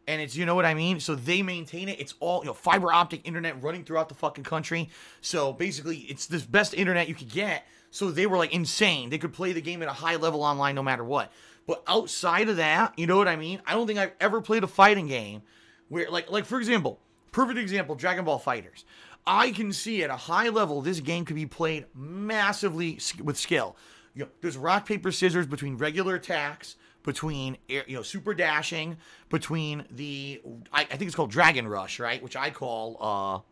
And it's, you know what I mean? So they maintain it. It's all, fiber optic internet running throughout the fucking country. So basically, it's the best internet you could get. So they were like insane. They could play the game at a high level online no matter what. But outside of that, you know what I mean? I don't think I've ever played a fighting game where, like for example, perfect example, Dragon Ball FighterZ. I can see at a high level this game could be played massively with skill. You know, there's rock, paper, scissors between regular attacks, between super dashing, between the I think it's called Dragon Rush, right? Which I call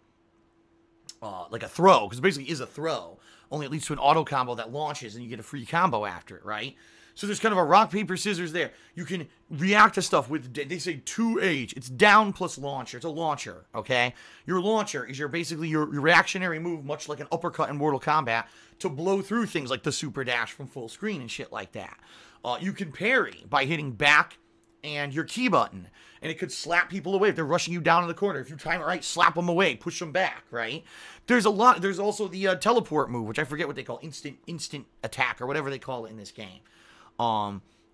like a throw, because it basically is a throw. Only it leads to an auto combo that launches and you get a free combo after it, right? So there's kind of a rock, paper, scissors there. You can react to stuff with, they say 2H. It's down plus launcher. It's a launcher, okay? Your launcher is basically your reactionary move, much like an uppercut in Mortal Kombat, to blow through things like the super dash from full screen and shit like that. You can parry by hitting back and your key button, and it could slap people away if they're rushing you down in the corner. If you time it right, slap them away, push them back, right? There's a lot. There's also the teleport move, which I forget what they call, instant attack or whatever they call it in this game.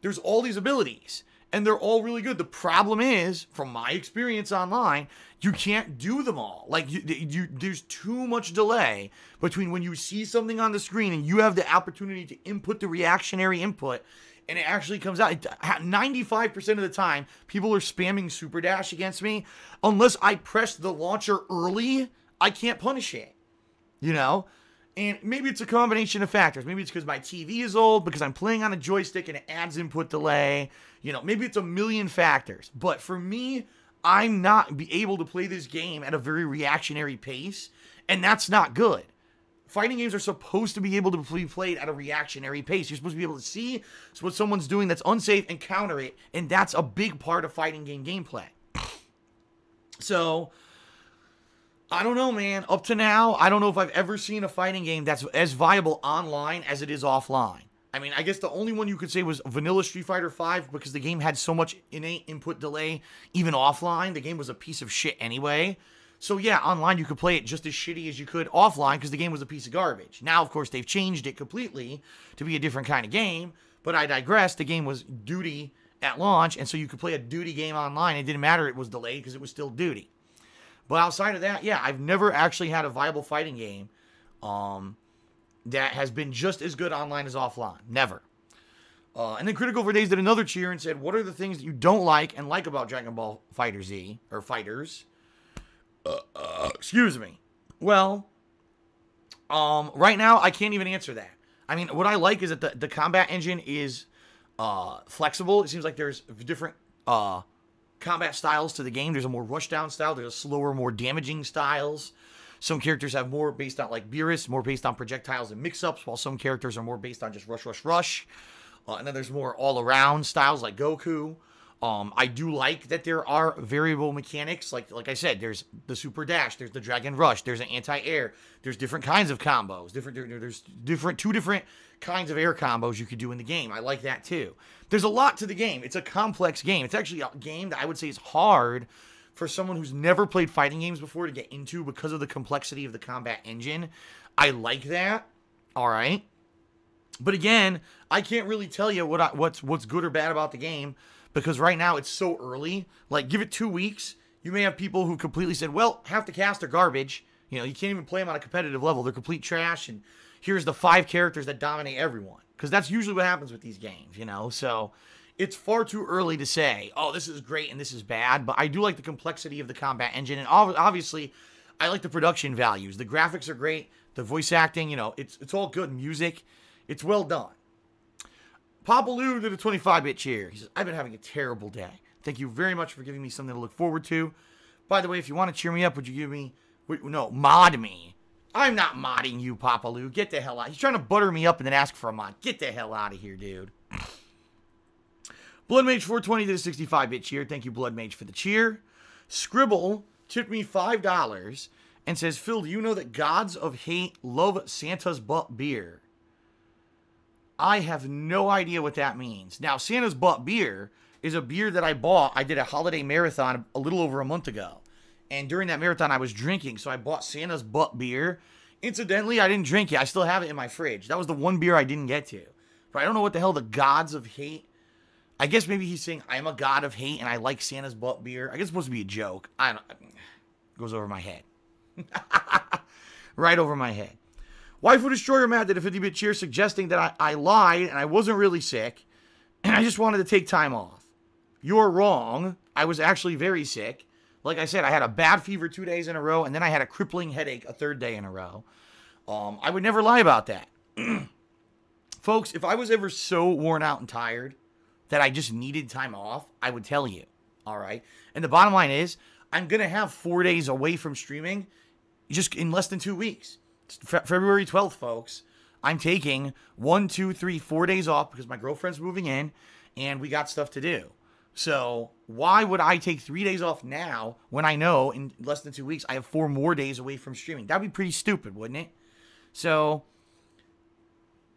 There's all these abilities, and they're all really good. The problem is, from my experience online, you can't do them all. Like, there's too much delay between when you see something on the screen and you have the opportunity to input the reactionary input, and it actually comes out. 95% of the time, people are spamming Super Dash against me. Unless I press the launcher early, I can't punish it, you know? And maybe it's a combination of factors. Maybe it's because my TV is old, because I'm playing on a joystick and it adds input delay. You know, maybe it's a million factors. But for me, I'm not able to play this game at a very reactionary pace, and that's not good. Fighting games are supposed to be able to be played at a reactionary pace. You're supposed to be able to see what someone's doing that's unsafe and counter it, and that's a big part of fighting game gameplay. So, I don't know, man. Up to now, I don't know if I've ever seen a fighting game that's as viable online as it is offline. I mean, I guess the only one you could say was vanilla Street Fighter V, because the game had so much innate input delay, even offline. The game was a piece of shit anyway. So yeah, online you could play it just as shitty as you could offline, because the game was a piece of garbage. Now, of course, they've changed it completely to be a different kind of game, but I digress. The game was Duty at launch, and so you could play a Duty game online. It didn't matter it was delayed, because it was still Duty. But outside of that, yeah, I've never actually had a viable fighting game that has been just as good online as offline. Never. And then Critical for Days did another cheer and said, what are the things that you don't like and like about Dragon Ball FighterZ, or Fighters? Excuse me. Well, right now, I can't even answer that. I mean, what I like is that the combat engine is flexible. It seems like there's different combat styles to the game. There's a more rushdown style. There's a slower, more damaging styles. Some characters have more based on, like Beerus, more based on projectiles and mix-ups, while some characters are more based on just rush, rush, rush. And then there's more all-around styles like Goku. I do like that there are variable mechanics. Like I said, there's the Super Dash, there's the Dragon Rush, there's an anti-air, there's different kinds of combos. There's two different kinds of air combos you could do in the game. I like that too. There's a lot to the game. It's a complex game. It's actually a game that I would say is hard for someone who's never played fighting games before to get into, because of the complexity of the combat engine. I like that. All right. But again, I can't really tell you what's good or bad about the game, because right now it's so early. Like, give it 2 weeks, you may have people who completely said, well, half the cast are garbage. You know, you can't even play them on a competitive level. They're complete trash, and here's the 5 characters that dominate everyone. Because that's usually what happens with these games, you know? So it's far too early to say, oh, this is great and this is bad. But I do like the complexity of the combat engine. And obviously, I like the production values. The graphics are great. The voice acting, you know, it's all good. Music, it's well done. Papa Lou did a 25-bit cheer. He says, I've been having a terrible day. Thank you very much for giving me something to look forward to. By the way, if you want to cheer me up, would you give me... No, mod me. I'm not modding you, Papa Lou. Get the hell out. He's trying to butter me up and then ask for a mod. Get the hell out of here, dude. Bloodmage420 did a 65-bit cheer. Thank you, Bloodmage, for the cheer. Scribble tipped me $5 and says, Phil, do you know that gods of hate love Santa's butt beer? I have no idea what that means. Now, Santa's butt beer is a beer that I bought. I did a holiday marathon a little over a month ago. And during that marathon, I was drinking. So I bought Santa's butt beer. Incidentally, I didn't drink it. I still have it in my fridge. That was the one beer I didn't get to. But I don't know what the hell the gods of hate. I guess maybe he's saying I'm a god of hate and I like Santa's butt beer. I guess it's supposed to be a joke. It goes over my head. Right over my head. Waifu Destroyer Matt did a 50-bit cheer suggesting that I lied and I wasn't really sick and I just wanted to take time off. You're wrong. I was actually very sick. Like I said, I had a bad fever 2 days in a row and then I had a crippling headache a third day in a row. I would never lie about that. Folks, if I was ever so worn out and tired that I just needed time off, I would tell you. All right. And the bottom line is, I'm going to have 4 days away from streaming just in less than 2 weeks. It's February 12th, folks. I'm taking 1, 2, 3, 4 days off because my girlfriend's moving in and we got stuff to do. So why would I take 3 days off now when I know in less than 2 weeks I have 4 more days away from streaming? That'd be pretty stupid, wouldn't it? So,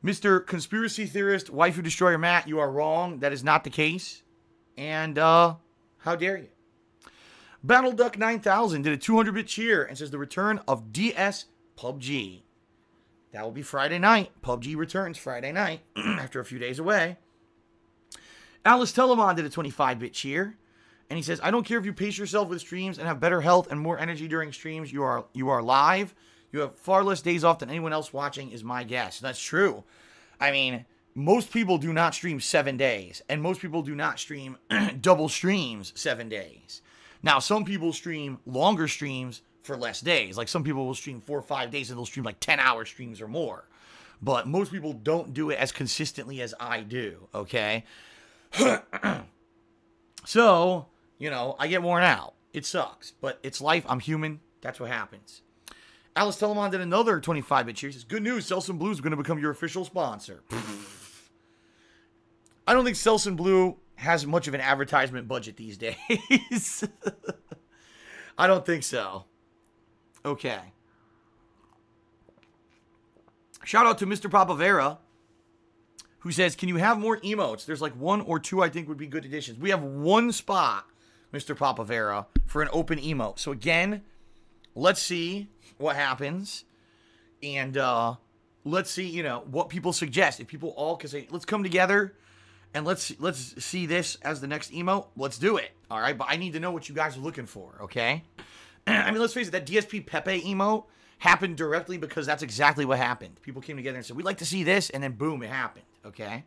Mr. Conspiracy Theorist, Waifu Destroyer Matt, you are wrong. That is not the case. And, how dare you? BattleDuck 9000 did a 200-bit cheer and says the return of DSPGaming. That will be Friday night. PUBG returns Friday night after a few days away. Alice Telemon did a 25-bit cheer. And he says, I don't care if you pace yourself with streams and have better health and more energy during streams. You are live. You have far less days off than anyone else watching is my guess. That's true. I mean, most people do not stream 7 days. And most people do not stream double streams 7 days. Now, some people stream longer streams for less days. Like some people will stream 4 or 5 days and they'll stream like 10-hour streams or more. But most people don't do it as consistently as I do, okay? So, you know, I get worn out. It sucks. But it's life. I'm human. That's what happens. Alice Telemon did another 25-bit cheer. He says, good news, Selsun Blue is going to become your official sponsor. I don't think Selsun Blue has much of an advertisement budget these days. I don't think so. Okay. Shout out to Mr. Papavera, who says, can you have more emotes? There's like 1 or 2 I think would be good additions. We have 1 spot, Mr. Papavera, for an open emote. So again, let's see what happens. And let's see, you know, what people suggest. If people all can say, let's come together and let's see this as the next emote. Let's do it. All right. But I need to know what you guys are looking for. Okay. I mean, let's face it, that DSP Pepe emote happened directly because that's exactly what happened. People came together and said, we'd like to see this. And then boom, it happened. Okay.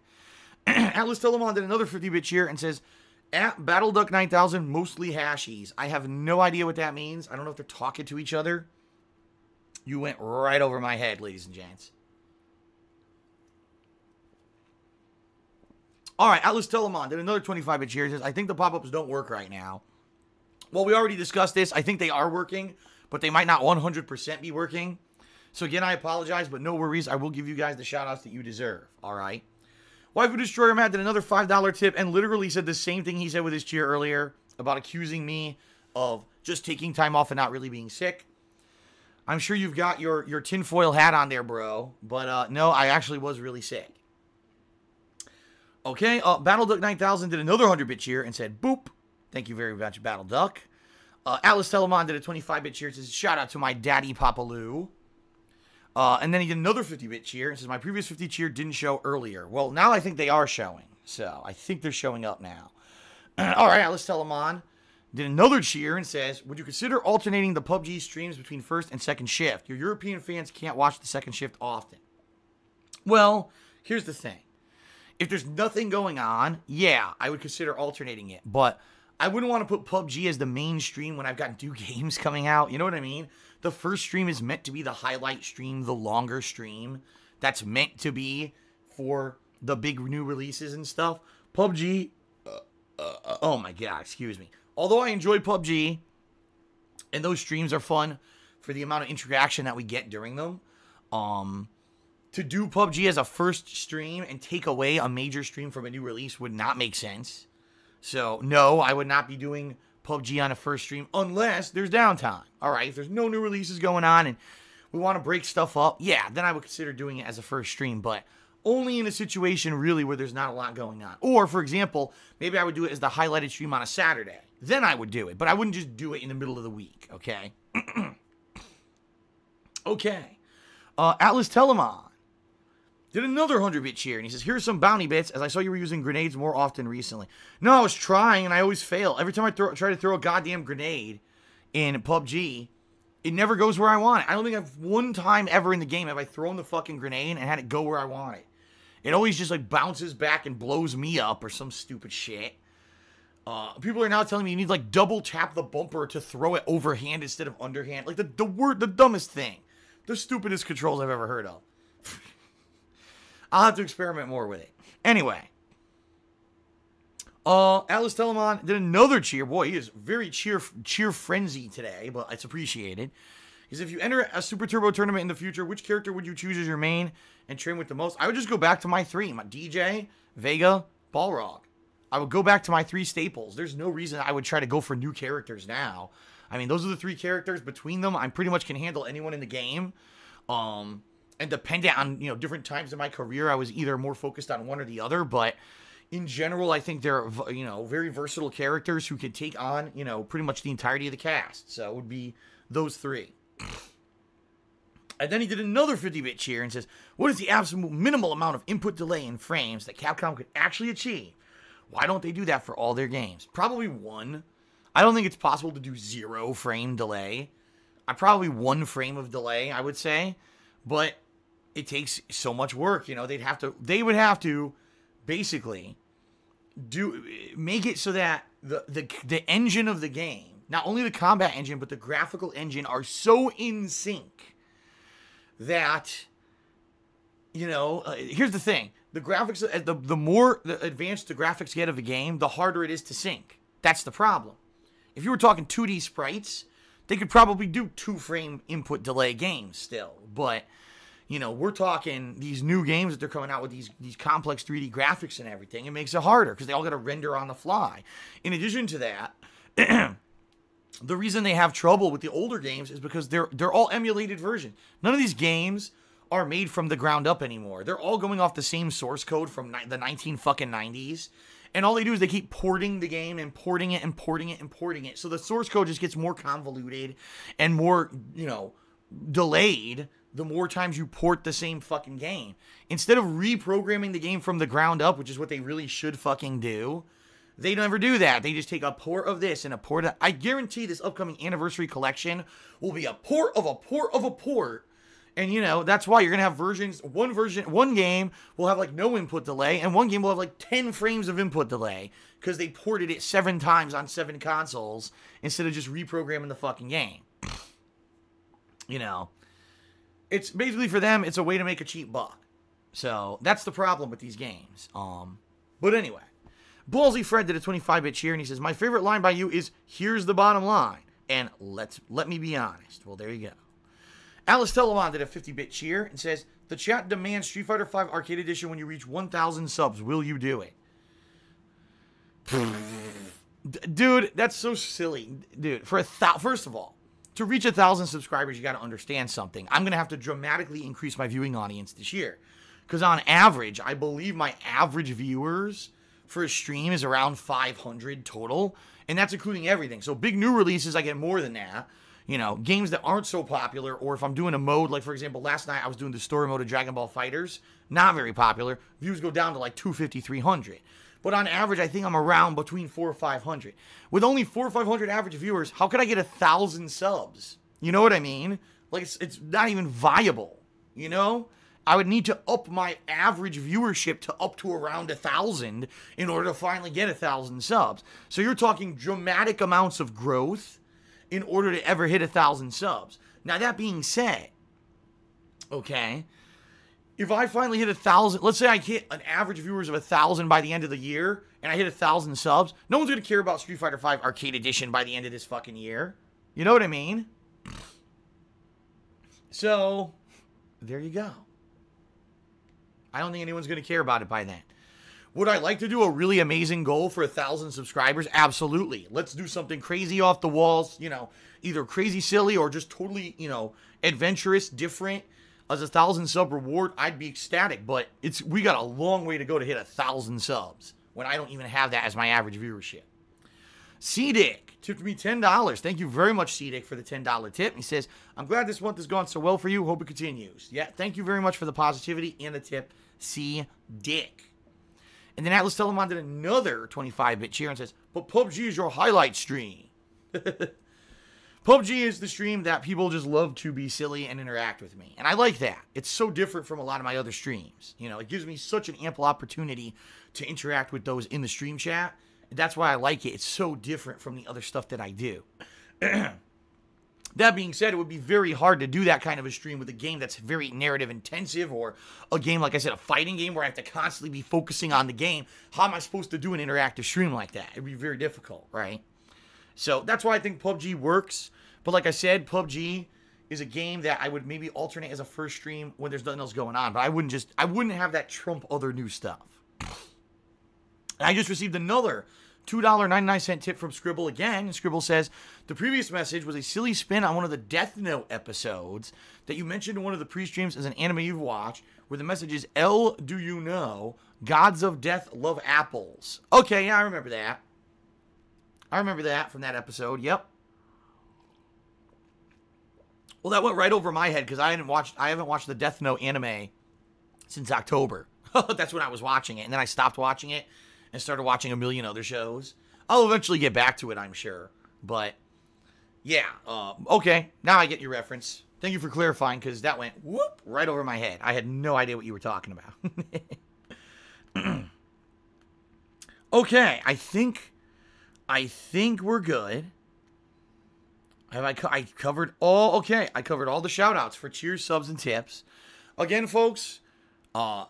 Atlas Telemon did another 50-bit cheer and says, at BattleDuck 9000, mostly hashies. I have no idea what that means. I don't know if they're talking to each other. You went right over my head, ladies and gents. All right, Atlas Telemon did another 25-bit cheer. Says, I think the pop-ups don't work right now. Well, we already discussed this. I think they are working, but they might not 100% be working. So again, I apologize, but no worries. I will give you guys the shout-outs that you deserve. All right. Waifu Destroyer Matt did another $5 tip and literally said the same thing he said with his cheer earlier about accusing me of just taking time off and not really being sick. I'm sure you've got your tinfoil hat on there, bro. But no, I actually was really sick. Okay, BattleDuck 9000 did another 100-bit cheer and said, boop. Thank you very much, BattleDuck. Atlas Telemon did a 25-bit cheer and says, shout out to my daddy, Papaloo. And then he did another 50-bit cheer and says, my previous 50 cheer didn't show earlier. Well, now I think they are showing. So, I think they're showing up now. All right, Atlas Telemon did another cheer and says, would you consider alternating the PUBG streams between first and second shift? Your European fans can't watch the second shift often. Well, here's the thing. If there's nothing going on, yeah, I would consider alternating it. But I wouldn't want to put PUBG as the main stream when I've got new games coming out. You know what I mean? The first stream is meant to be the highlight stream, the longer stream. That's meant to be for the big new releases and stuff. PUBG, oh my god, excuse me. Although I enjoy PUBG, and those streams are fun for the amount of interaction that we get during them, to do PUBG as a first stream and take away a major stream from a new release would not make sense. So, no, I would not be doing PUBG on a first stream unless there's downtime. All right, if there's no new releases going on and we want to break stuff up, yeah, then I would consider doing it as a first stream, but only in a situation really where there's not a lot going on. Or, for example, maybe I would do it as the highlighted stream on a Saturday. Then I would do it, but I wouldn't just do it in the middle of the week, okay? Okay. Atlas Telemon did another 100-bit cheer, and he says, here's some bounty bits, as I saw you were using grenades more often recently. No, I was trying, and I always fail. Every time I try to throw a goddamn grenade in PUBG, It never goes where I want it. I don't think I've one time ever in the game have I thrown the fucking grenade and had it go where I want it. It always just like bounces back and blows me up or some stupid shit. People are now telling me you need like double tap the bumper to throw it overhand instead of underhand. Like the dumbest thing. The stupidest controls I've ever heard of. I'll have to experiment more with it. Anyway. Alice Telemon did another cheer. Boy, he is very cheer frenzy today, but it's appreciated. He says, if you enter a Super Turbo tournament in the future, which character would you choose as your main and train with the most? I would just go back to my three. My DJ, Vega, Balrog. I would go back to my three staples. There's no reason I would try to go for new characters now. I mean, those are the three characters. Between them, I pretty much can handle anyone in the game. And dependent on, you know, different times in my career, I was either more focused on one or the other. But in general, I think they're, you know, very versatile characters who can take on, you know, pretty much the entirety of the cast. So it would be those three. And then he did another 50-bit cheer and says, what is the absolute minimal amount of input delay in frames that Capcom could actually achieve? Why don't they do that for all their games? Probably 1. I don't think it's possible to do 0 frame delay. Probably 1 frame of delay, I would say. But it takes so much work, you know. They would have to basically make it so that the engine of the game, not only the combat engine, but the graphical engine are so in sync that, you know, here's the thing. The graphics, the more advanced the graphics get of a game, the harder it is to sync. That's the problem. If you were talking 2D sprites, they could probably do 2-frame input delay games still. But, you know, we're talking these new games that they're coming out with these complex 3D graphics and everything. It makes it harder because they all got to render on the fly. In addition to that, the reason they have trouble with the older games is because they're all emulated versions. None of these games are made from the ground up anymore. They're all going off the same source code from the 1990s. And all they do is they keep porting the game and porting it and porting it and porting it. So the source code just gets more convoluted and more, you know, delayed the more times you port the same fucking game. Instead of reprogramming the game from the ground up, which is what they really should fucking do, they never do that. They just take a port of this and a port of... I guarantee this upcoming anniversary collection will be a port of a port of a port. And, you know, that's why you're going to have versions. One game will have, like, no input delay, and one game will have, like, 10 frames of input delay because they ported it 7 times on 7 consoles instead of just reprogramming the fucking game. You know, it's basically for them, it's a way to make a cheap buck. So that's the problem with these games. But anyway, Ballsy Fred did a 25-bit cheer, and he says, my favorite line by you is, here's the bottom line, and let me be honest. Well, there you go. Alice Telemon did a 50-bit cheer and says, the chat demands Street Fighter V Arcade Edition when you reach 1,000 subs. Will you do it? Dude, that's so silly. Dude, first of all, to reach 1,000 subscribers, you got to understand something. I'm going to have to dramatically increase my viewing audience this year. Because on average, I believe my average viewers for a stream is around 500 total. And that's including everything. So big new releases, I get more than that. You know, games that aren't so popular, or if I'm doing a mode, like, for example, last night I was doing the story mode of Dragon Ball FighterZ, not very popular. Views go down to like 250, 300. But on average, I think I'm around between 400 or 500. With only 400 or 500 average viewers, how could I get 1,000 subs? You know what I mean? Like, it's not even viable, you know? I would need to up my average viewership to up to around 1,000 in order to finally get 1,000 subs. So you're talking dramatic amounts of growth in order to ever hit 1,000 subs. Now, that being said, okay, if I finally hit 1,000, let's say I hit an average viewers of 1,000 by the end of the year, and I hit 1,000 subs, no one's going to care about Street Fighter V Arcade Edition by the end of this fucking year. You know what I mean? So, there you go. I don't think anyone's going to care about it by then. Would I like to do a really amazing goal for 1,000 subscribers? Absolutely. Let's do something crazy off the walls, you know, either crazy silly or just totally, you know, adventurous, different. As 1,000 sub reward, I'd be ecstatic, but we got a long way to go to hit 1,000 subs when I don't even have that as my average viewership. C-Dick tipped me $10. Thank you very much, C-Dick, for the $10 tip. He says, I'm glad this month has gone so well for you. Hope it continues. Yeah, thank you very much for the positivity and the tip, C-Dick. And then Atlas Telemon did another 25-bit cheer and says, but PUBG is your highlight stream. PUBG PUBG is the stream that people just love to be silly and interact with me. And I like that. It's so different from a lot of my other streams. You know, it gives me such an ample opportunity to interact with those in the stream chat. That's why I like it. It's so different from the other stuff that I do. That being said, it would be very hard to do that kind of a stream with a game that's very narrative intensive, or a game, like I said, a fighting game where I have to constantly be focusing on the game. How am I supposed to do an interactive stream like that? It'd be very difficult, right? So that's why I think PUBG works. But like I said, PUBG is a game that I would maybe alternate as a first stream when there's nothing else going on. But I wouldn't have that trump other new stuff. And I just received another $2.99 tip from Scribble again. And Scribble says, the previous message was a silly spin on one of the Death Note episodes that you mentioned in one of the pre-streams as an anime you've watched, where the message is, L, do you know, gods of death love apples. Okay, yeah, I remember that. I remember that from that episode, yep. Well, that went right over my head because I haven't watched the Death Note anime since October. That's when I was watching it, and then I stopped watching it and started watching a million other shows. I'll eventually get back to it, I'm sure. But, yeah. Okay, now I get your reference. Thank you for clarifying, because that went, whoop, right over my head. I had no idea what you were talking about. Okay, I think we're good. I covered all, okay, I covered all the shout-outs for cheers, subs, and tips. Again, folks,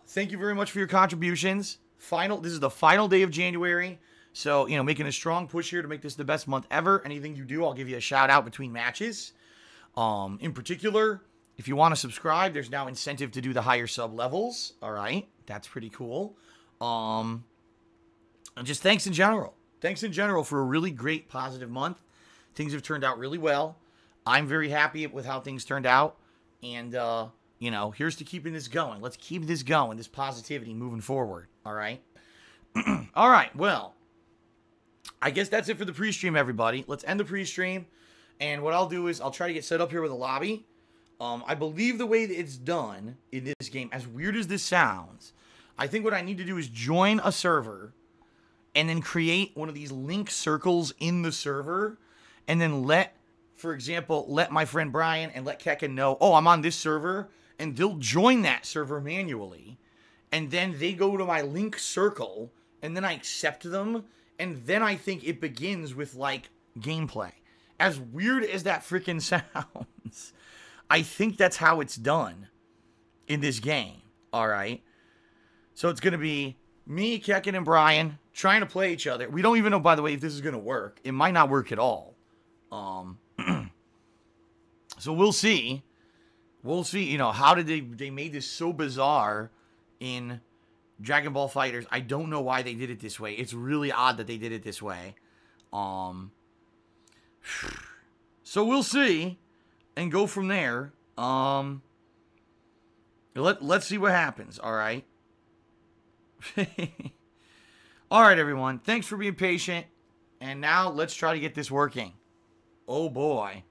thank you very much for your contributions. This is the final day of January, so, you know, making a strong push here to make this the best month ever. Anything you do, I'll give you a shout-out between matches. In particular, if you want to subscribe, there's now incentive to do the higher sub levels, all right? That's pretty cool. And just thanks in general. Thanks in general for a really great, positive month. Things have turned out really well. I'm very happy with how things turned out. And, you know, here's to keeping this going. Let's keep this going, this positivity moving forward. All right? All right, well, I guess that's it for the pre-stream, everybody. Let's end the pre-stream. And what I'll do is I'll try to get set up here with a lobby. I believe the way that it's done in this game, as weird as this sounds, I think what I need to do is join a server and then create one of these link circles in the server, and then for example, let my friend Brian and let Kekken know, oh, I'm on this server, and they'll join that server manually, and then they go to my link circle, and then I accept them, and then I think it begins with, like, gameplay. As weird as that freaking sounds, I think that's how it's done in this game, all right? So it's going to be me, Kekken, and Brian trying to play each other. We don't even know, by the way, if this is going to work. It might not work at all. So we'll see. We'll see, you know, how did they made this so bizarre in Dragon Ball FighterZ. I don't know why they did it this way. It's really odd that they did it this way. So we'll see and go from there. Let's see what happens, all right? All right, everyone. Thanks for being patient. And now let's try to get this working. Oh, boy.